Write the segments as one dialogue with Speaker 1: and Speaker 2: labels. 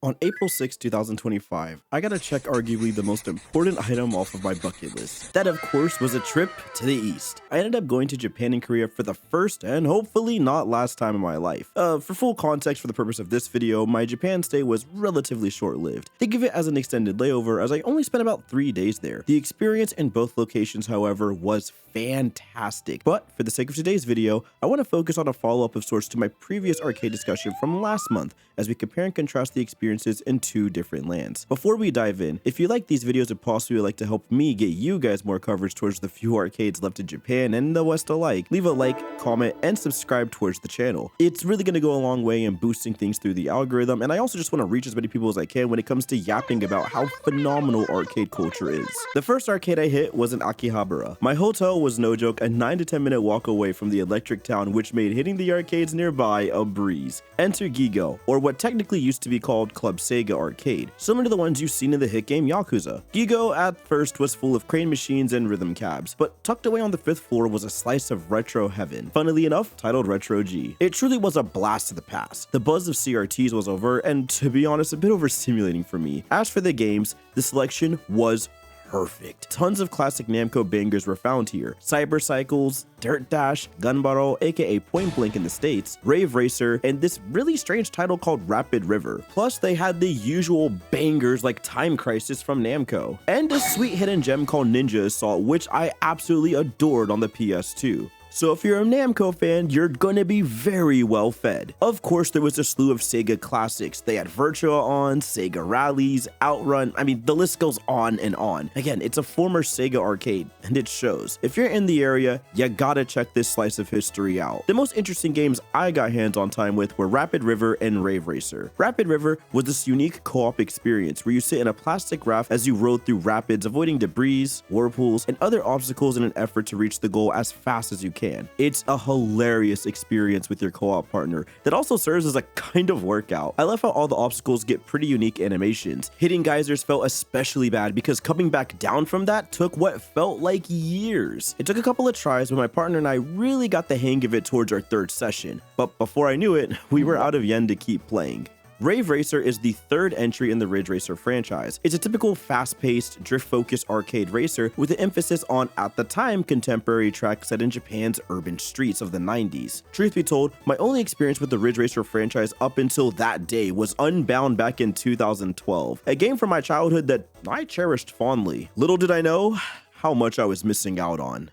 Speaker 1: On April 6, 2025, I gotta check arguably the most important item off of my bucket list. That, of course, was a trip to the East. I ended up going to Japan and Korea for the first and hopefully not last time in my life. For full context for the purpose of this video, my Japan stay was relatively short-lived. Think of it as an extended layover as I only spent about 3 days there. The experience in both locations, however, was fantastic. But for the sake of today's video, I want to focus on a follow-up of sorts to my previous arcade discussion from last month as we compare and contrast the experiences in two different lands. Before we dive in, if you like these videos and possibly would like to help me get you guys more coverage towards the few arcades left in Japan and the West alike, leave a like, comment, and subscribe towards the channel. It's really going to go a long way in boosting things through the algorithm, and I also just want to reach as many people as I can when it comes to yapping about how phenomenal arcade culture is. The first arcade I hit was in Akihabara. My hotel was no joke a 9 to 10 minute walk away from the electric town, which made hitting the arcades nearby a breeze. Enter Gigo, or what technically used to be called Club Sega Arcade, similar to the ones you've seen in the hit game Yakuza. Gigo at first was full of crane machines and rhythm cabs, but tucked away on the 5th floor was a slice of retro heaven, funnily enough titled Retro G. It truly was a blast to the past. The buzz of CRTs was over, and to be honest, a bit overstimulating for me. As for the games, the selection was perfect. Tons of classic Namco bangers were found here. Cyber Cycles, Dirt Dash, Gunbaro, aka Point Blank in the States, Rave Racer, and this really strange title called Rapid River. Plus, they had the usual bangers like Time Crisis from Namco, and a sweet hidden gem called Ninja Assault, which I absolutely adored on the PS2. So if you're a Namco fan, you're gonna be very well fed. Of course, there was a slew of Sega classics. They had Virtua On, Sega Rallies, Outrun, I mean, the list goes on and on. Again, it's a former Sega arcade, and it shows. If you're in the area, you gotta check this slice of history out. The most interesting games I got hands-on time with were Rapid River and Rave Racer. Rapid River was this unique co-op experience where you sit in a plastic raft as you rode through rapids, avoiding debris, whirlpools, and other obstacles in an effort to reach the goal as fast as you can. It's a hilarious experience with your co-op partner that also serves as a kind of workout. I love how all the obstacles get pretty unique animations. Hitting geysers felt especially bad because coming back down from that took what felt like years. It took a couple of tries, but my partner and I really got the hang of it towards our third session. But before I knew it, we were out of yen to keep playing. Rave Racer is the third entry in the Ridge Racer franchise. It's a typical fast-paced, drift-focused arcade racer with an emphasis on, at the time, contemporary tracks set in Japan's urban streets of the 90s. Truth be told, my only experience with the Ridge Racer franchise up until that day was Unbound back in 2012, a game from my childhood that I cherished fondly. Little did I know how much I was missing out on.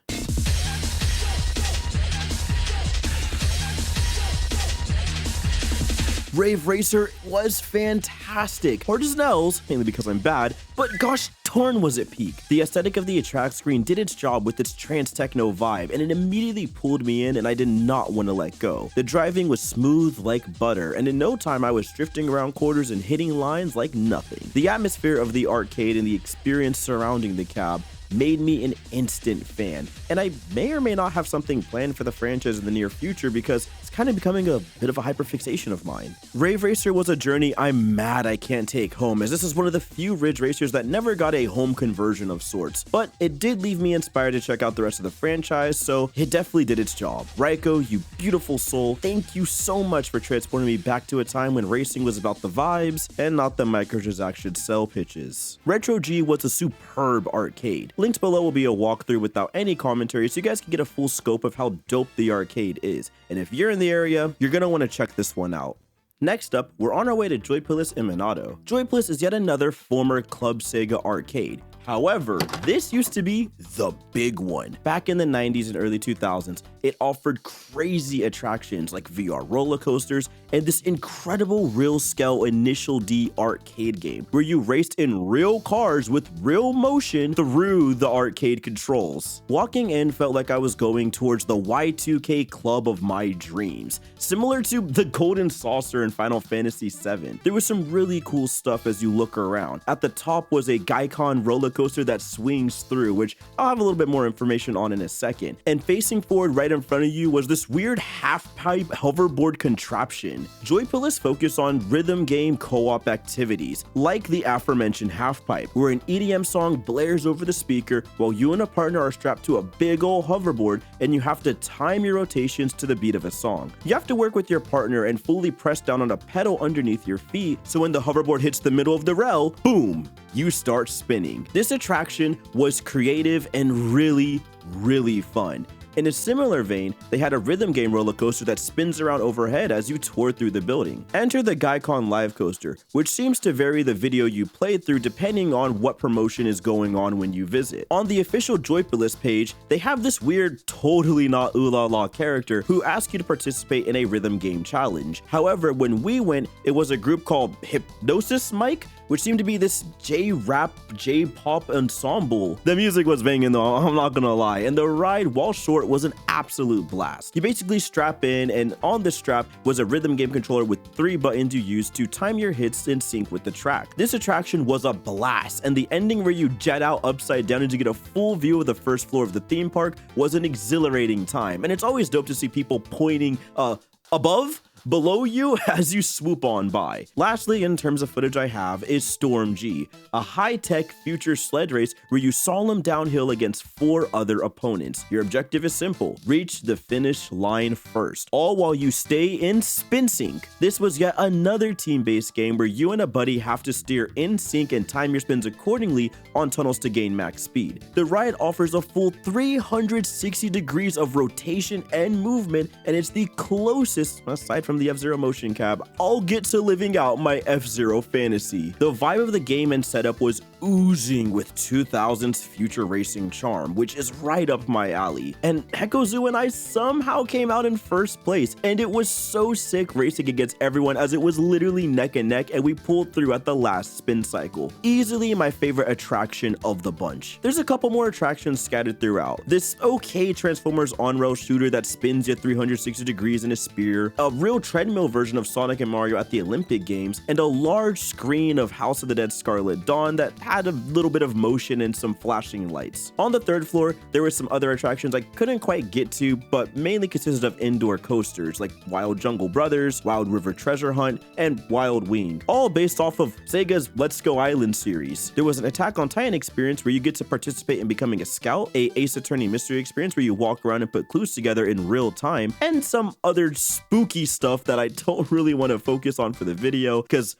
Speaker 1: Rave Racer was fantastic. Hard as nails, mainly because I'm bad, but gosh darn was it peak. The aesthetic of the attract screen did its job with its trance techno vibe, and it immediately pulled me in and I did not want to let go. The driving was smooth like butter, and in no time I was drifting around corners and hitting lines like nothing. The atmosphere of the arcade and the experience surrounding the cab made me an instant fan, and I may or may not have something planned for the franchise in the near future because it's kind of becoming a bit of a hyperfixation of mine. Rave Racer was a journey I'm mad I can't take home, as this is one of the few Ridge Racers that never got a home conversion of sorts, but it did leave me inspired to check out the rest of the franchise, so it definitely did its job. Raiko, you beautiful soul, thank you so much for transporting me back to a time when racing was about the vibes and not the microtransaction sell pitches. Retro G was a superb arcade. Linked below will be a walkthrough without any commentary so you guys can get a full scope of how dope the arcade is. And if you're in the area, you're gonna want to check this one out. Next up, we're on our way to Joypolis in Minato. Joypolis is yet another former Club Sega arcade. However, this used to be the big one. Back in the 90s and early 2000s, it offered crazy attractions like VR roller coasters and this incredible real-scale Initial D arcade game where you raced in real cars with real motion through the arcade controls. Walking in felt like I was going towards the Y2K club of my dreams, similar to the Golden Saucer in Final Fantasy VII. There was some really cool stuff as you look around. At the top was a Gaikon roller coaster that swings through, which I'll have a little bit more information on in a second. And facing forward right in front of you was this weird half-pipe hoverboard contraption. Joypolis focused on rhythm game co-op activities, like the aforementioned half-pipe, where an EDM song blares over the speaker while you and a partner are strapped to a big ol' hoverboard and you have to time your rotations to the beat of a song. You have to work with your partner and fully press down on a pedal underneath your feet, so when the hoverboard hits the middle of the rail, boom, you start spinning. This attraction was creative and really fun. In a similar vein, they had a rhythm game roller coaster that spins around overhead as you tour through the building. Enter the Gaikon Live Coaster, which seems to vary the video you played through depending on what promotion is going on when you visit. On the official Joypolis page, they have this weird, totally not ooh la la character who asks you to participate in a rhythm game challenge. However, when we went, it was a group called Hypnosis Mike, which seemed to be this J-rap, J-pop ensemble. The music was banging though, I'm not gonna lie, and the ride, while short, was an absolute blast. You basically strap in, and on the strap was a rhythm game controller with 3 buttons you use to time your hits in sync with the track. This attraction was a blast, and the ending where you jet out upside down and to get a full view of the first floor of the theme park was an exhilarating time, and it's always dope to see people pointing below you as you swoop on by. Lastly, in terms of footage I have, is Storm G, a high-tech future sled race where you slalom downhill against 4 other opponents. Your objective is simple: reach the finish line first, all while you stay in spin sync. This was yet another team-based game where you and a buddy have to steer in sync and time your spins accordingly on tunnels to gain max speed. The ride offers a full 360 degrees of rotation and movement, and it's the closest, aside from the F-Zero motion cab, I'll get to living out my F-Zero fantasy. The vibe of the game and setup was oozing with 2000s future racing charm, which is right up my alley. And Echo Zoo and I somehow came out in first place, and it was so sick racing against everyone as it was literally neck and neck, and we pulled through at the last spin cycle. Easily my favorite attraction of the bunch. There's a couple more attractions scattered throughout. This okay Transformers on-rail shooter that spins you 360 degrees in a spear, a real treadmill version of Sonic and Mario at the Olympic Games, and a large screen of House of the Dead Scarlet Dawn that had a little bit of motion and some flashing lights. On the 3rd floor, there were some other attractions I couldn't quite get to, but mainly consisted of indoor coasters like Wild Jungle Brothers, Wild River Treasure Hunt, and Wild Wing, all based off of Sega's Let's Go Island series. There was an Attack on Titan experience where you get to participate in becoming a scout, a Ace Attorney mystery experience where you walk around and put clues together in real time, and some other spooky stuff that I don't really want to focus on for the video because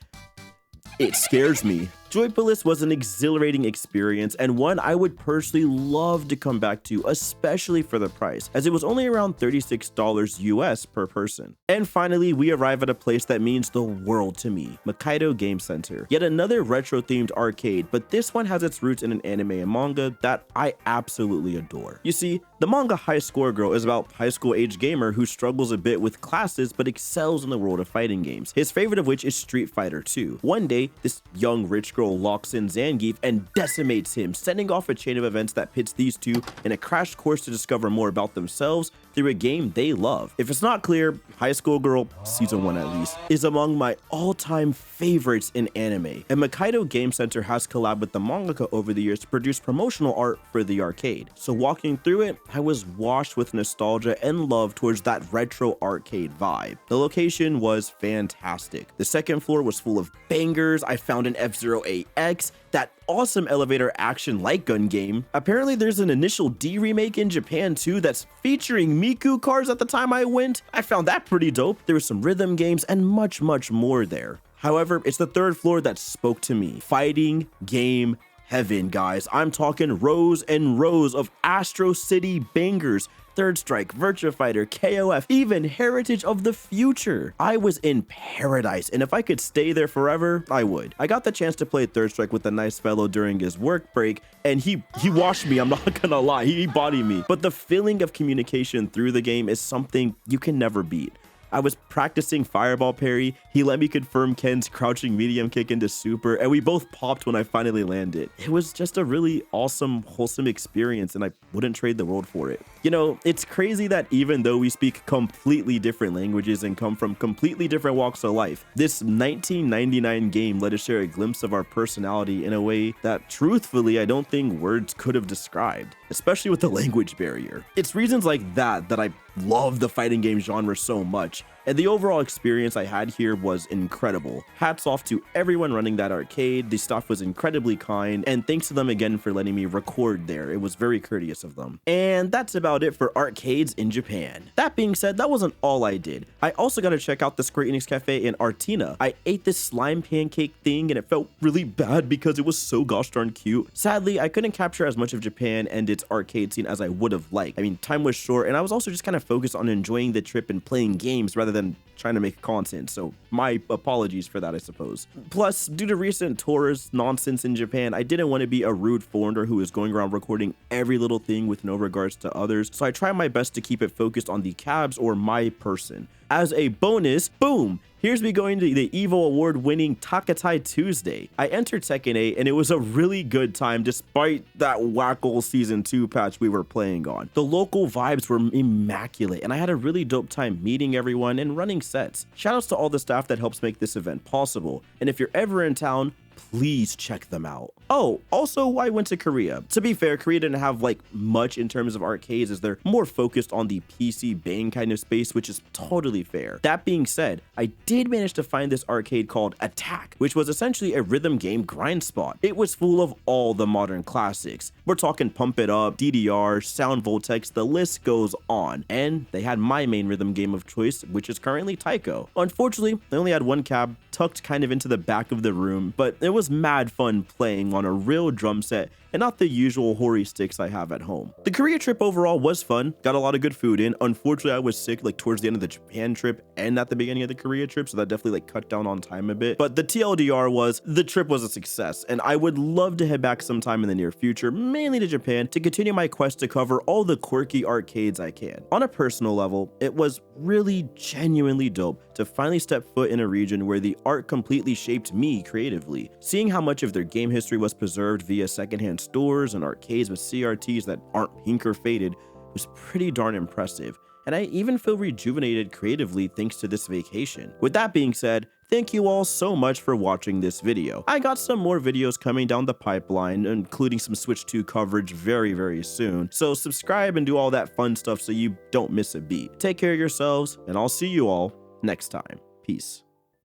Speaker 1: it scares me. Joypolis was an exhilarating experience and one I would personally love to come back to, especially for the price, as it was only around $36 US per person. And finally, we arrive at a place that means the world to me, Makaido Game Center. Yet another retro-themed arcade, but this one has its roots in an anime and manga that I absolutely adore. You see, the manga High Score Girl is about high school age gamer who struggles a bit with classes but excels in the world of fighting games, his favorite of which is Street Fighter 2. One day, this young rich girl locks in Zangief and decimates him, sending off a chain of events that pits these two in a crash course to discover more about themselves through a game they love. If it's not clear, High School Girl, season 1 at least, is among my all-time favorites in anime, and Makaido Game Center has collabed with the mangaka over the years to produce promotional art for the arcade. So walking through it, I was washed with nostalgia and love towards that retro arcade vibe. The location was fantastic. The 2nd floor was full of bangers. I found an F-Zero AX, that awesome elevator action light gun game. Apparently there's an Initial D remake in Japan too that's featuring Miku cars at the time I went. I found that pretty dope. There was some rhythm games and much more there. However, it's the 3rd floor that spoke to me. Fighting game heaven, guys. I'm talking rows and rows of Astro City bangers. Third Strike, Virtua Fighter, KOF, even Heritage of the Future. I was in paradise, and if I could stay there forever, I would. I got the chance to play Third Strike with a nice fellow during his work break, and he washed me, I'm not gonna lie, he bodied me. But the feeling of communication through the game is something you can never beat. I was practicing fireball parry, he let me confirm Ken's crouching medium kick into super, and we both popped when I finally landed. It was just a really awesome, wholesome experience, and I wouldn't trade the world for it. You know, it's crazy that even though we speak completely different languages and come from completely different walks of life, this 1999 game let us share a glimpse of our personality in a way that truthfully I don't think words could have described, especially with the language barrier. It's reasons like that that I love the fighting game genre so much, and the overall experience I had here was incredible. Hats off to everyone running that arcade, the staff was incredibly kind, and thanks to them again for letting me record there, it was very courteous of them. And that's about it for arcades in Japan. That being said, that wasn't all I did. I also got to check out the Square Enix Cafe in Artina. I ate this slime pancake thing and it felt really bad because it was so gosh darn cute. Sadly, I couldn't capture as much of Japan and its arcade scene as I would have liked. I mean, time was short and I was also just kind of focused on enjoying the trip and playing games rather than trying to make content, so my apologies for that, I suppose. Plus, due to recent tourist nonsense in Japan, I didn't want to be a rude foreigner who is going around recording every little thing with no regards to others, so I try my best to keep it focused on the cabs or my person. As a bonus, boom! Here's me going to the EVO award-winning Takatai Tuesday. I entered Tekken 8 and it was a really good time despite that whack-ol Season 2 patch we were playing on. The local vibes were immaculate and I had a really dope time meeting everyone and running sets. Shoutouts to all the staff that helps make this event possible, and if you're ever in town, please check them out. Oh, also I went to Korea. To be fair, Korea didn't have like much in terms of arcades as they're more focused on the PC bang kind of space, which is totally fair. That being said, I did manage to find this arcade called Attack, which was essentially a rhythm game grind spot. It was full of all the modern classics. We're talking Pump It Up, DDR, Sound Voltex, the list goes on. And they had my main rhythm game of choice, which is currently Taiko. Unfortunately, they only had one cab tucked kind of into the back of the room, but it was mad fun playing on a real drum set and not the usual Hori sticks I have at home. The Korea trip overall was fun, got a lot of good food in. Unfortunately, I was sick like towards the end of the Japan trip and at the beginning of the Korea trip, so that definitely like cut down on time a bit. But the TLDR was, the trip was a success, and I would love to head back sometime in the near future, mainly to Japan, to continue my quest to cover all the quirky arcades I can. On a personal level, it was really genuinely dope to finally step foot in a region where the art completely shaped me creatively. Seeing how much of their game history was preserved via secondhand stores and arcades with CRTs that aren't pink or faded was pretty darn impressive, and I even feel rejuvenated creatively thanks to this vacation. With that being said, thank you all so much for watching this video. I got some more videos coming down the pipeline, including some Switch 2 coverage very soon, so subscribe and do all that fun stuff so you don't miss a beat. Take care of yourselves, and I'll see you all next time. Peace.